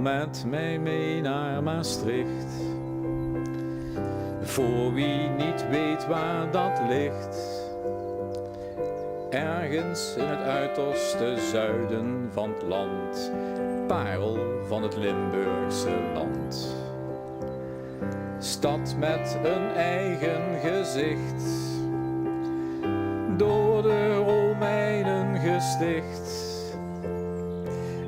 met mij mee naar Maastricht. Voor wie niet weet waar dat ligt. Ergens in het uiterste zuiden van het land. Parel van het Limburgse land. Stad met een eigen gezicht. Door de Romeinen gesticht.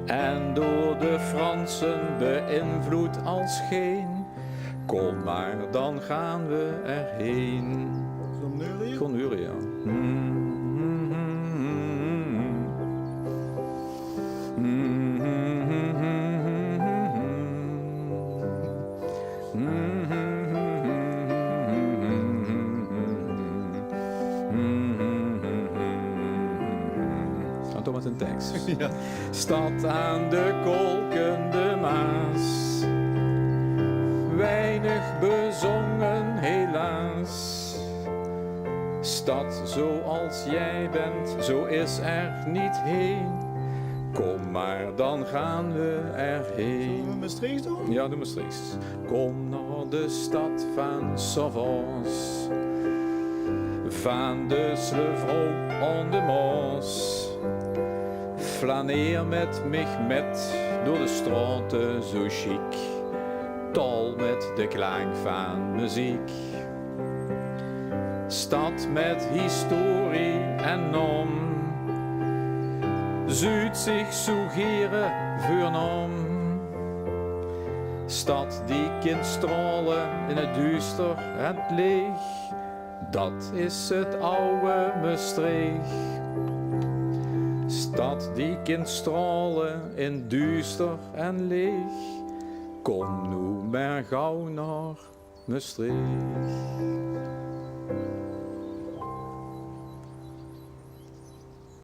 En door de Fransen beïnvloed als geen. Kom maar, dan gaan we erheen. Gewoon neuren, ja. Toch met een tekst. Ja. Stad aan de kolkende Maas. Weinig bezongen helaas. Stad zoals jij bent, zo is er niet heen. Kom maar, dan gaan we erheen. Zullen we Maastricht doen? Ja, doe Maastricht. Kom naar de stad van Savans. Van de Slevro on de Mos. Flaneer met mich met door de straten zo chic. Tal met de klank van muziek. Stad met historie en nom. Zuid zich sugeren voornom. Stad die kind stralen in het duister en leeg. Dat is het oude Maastricht. Stad die kind stralen in duister en leeg. Kom nu maar gauw naar Maastricht.